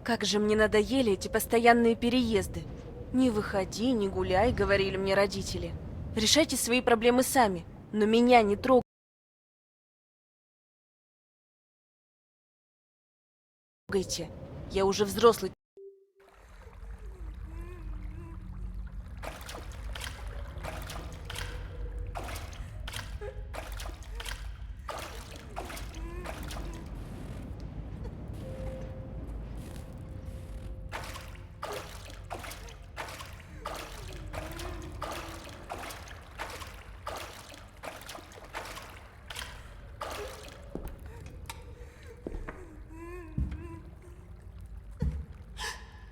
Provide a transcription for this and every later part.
Как же мне надоели эти постоянные переезды. Не выходи, не гуляй, говорили мне родители. Решайте свои проблемы сами, но меня не трогайте. Я уже взрослый.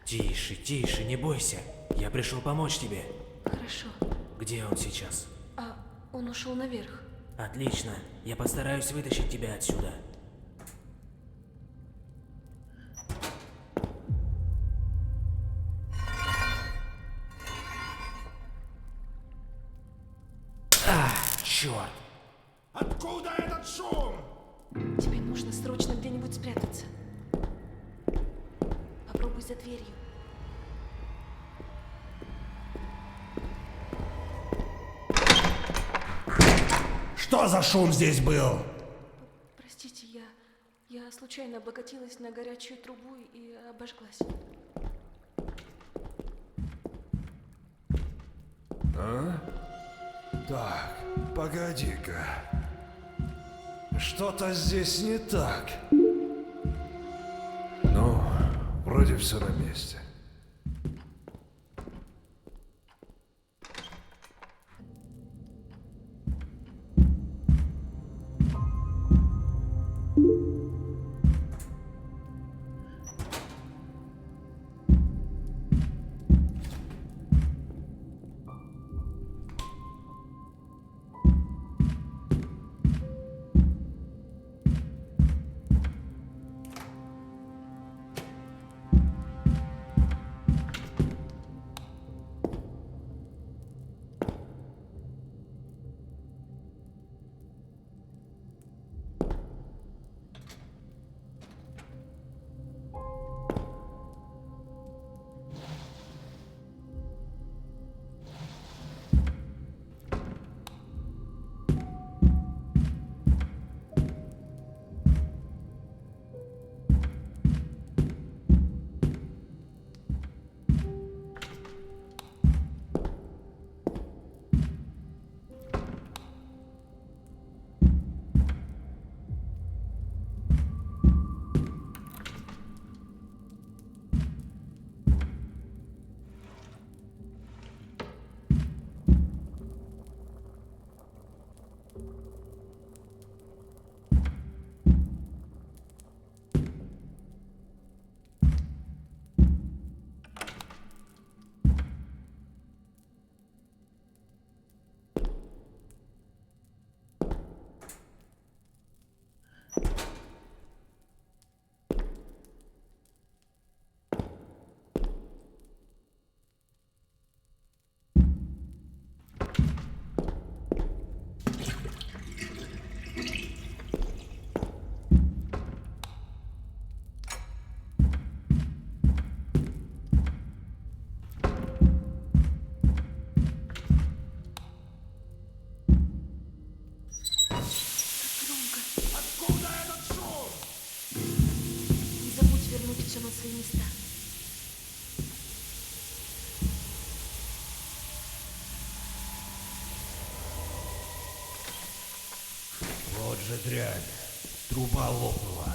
Тише, тише, не бойся. Я пришел помочь тебе. Хорошо. Где он сейчас? А он ушел наверх. Отлично. Я постараюсь вытащить тебя отсюда. Черт! Откуда этот шум? Тебе нужно срочно где-нибудь спрятаться. Попробуй за дверью. Что за шум здесь был? Простите, я случайно облокотилась на горячую трубу и обожглась. Так, погоди-ка. Что-то здесь не так. Ну, вроде все на месте. Громко. Откуда этот шум? Не забудь вернуть все на свои места. Вот же дрянь. Труба лопнула.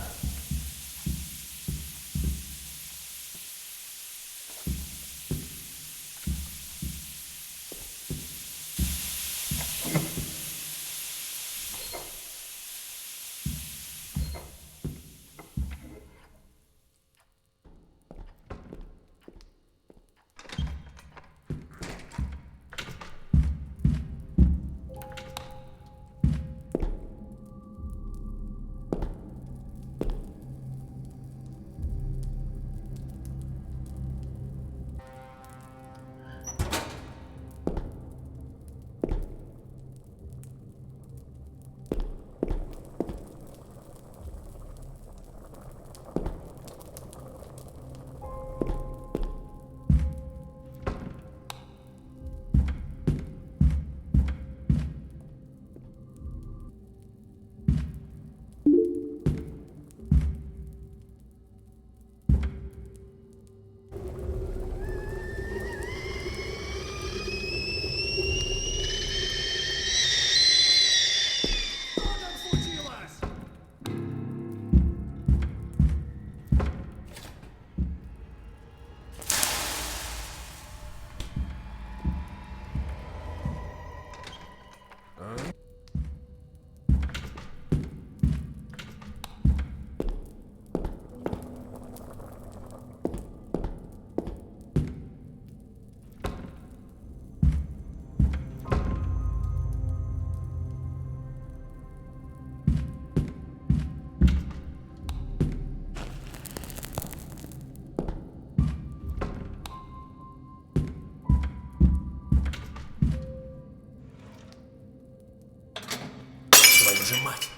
же мать!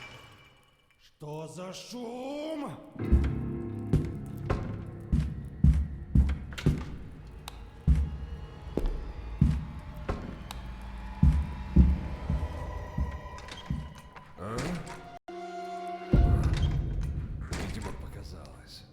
Что за шум? Видимо, показалось.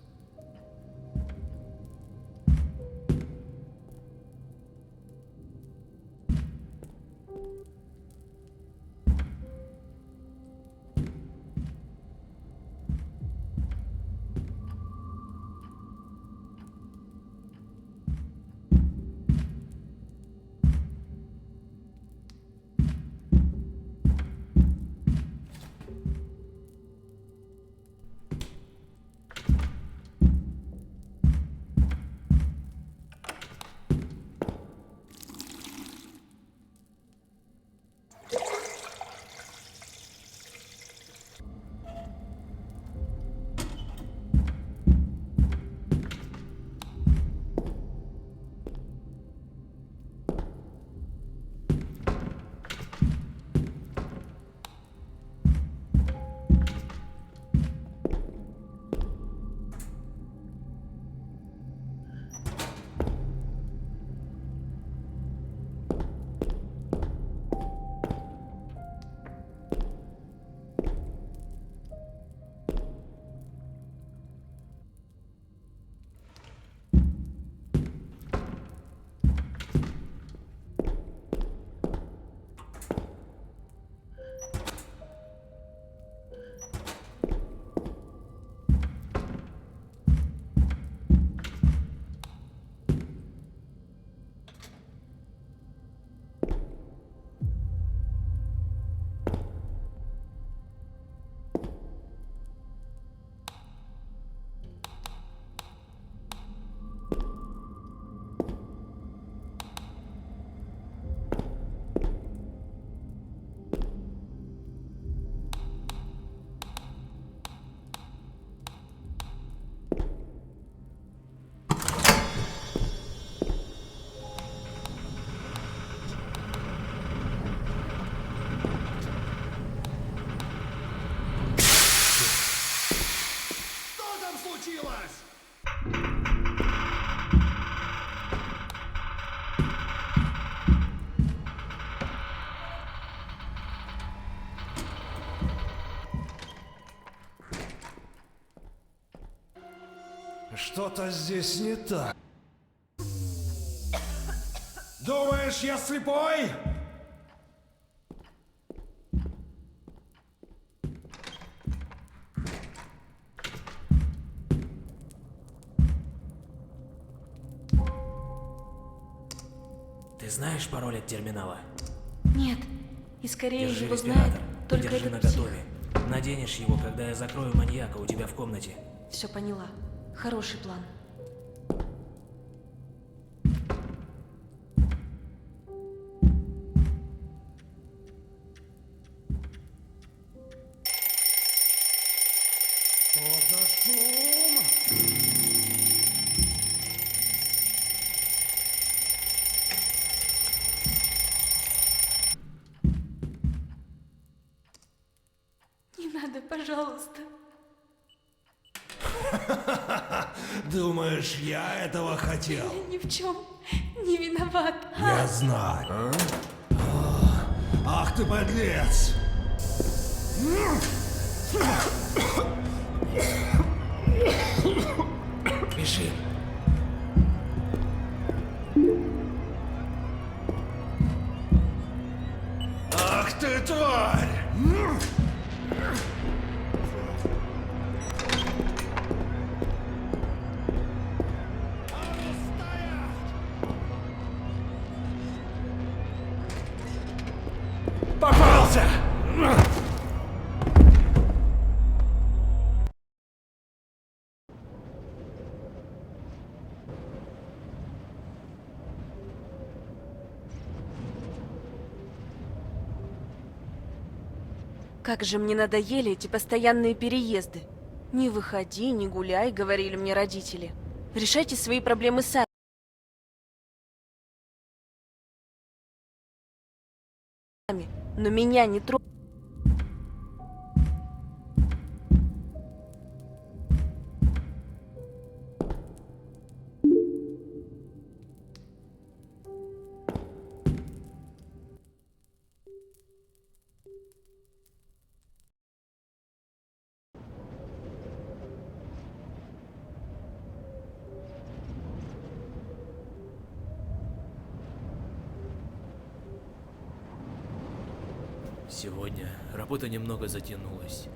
Что там случилось? Что-то здесь не так. Думаешь, я слепой? Ты знаешь пароль от терминала? Нет. И скорее Держи его знает респиратор. только Держи этот псих. наготове. Наденешь его, когда я закрою маньяка у тебя в комнате. Все поняла. Хороший план. Что за шум? Не надо, пожалуйста. Думаешь, я этого хотел? Я ни в чем не виноват. Я знаю. Ах ты подлец! Бежи. Ах ты тварь! Попался! Как же мне надоели эти постоянные переезды. Не выходи, не гуляй, говорили мне родители. Решайте свои проблемы сами. Но меня не трогай. Сегодня работа немного затянулась.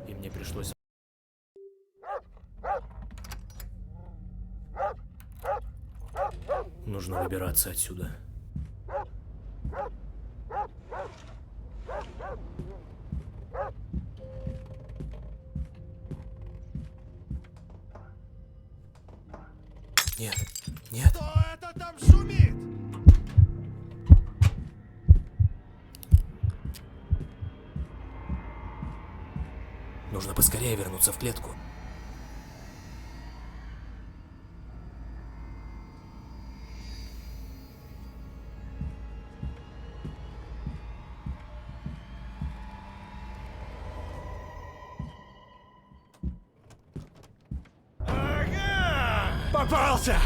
И мне пришлось... Нужно выбираться отсюда. Нет, нет. Кто это там шумит? Нужно поскорее вернуться в клетку. Ага! Попался!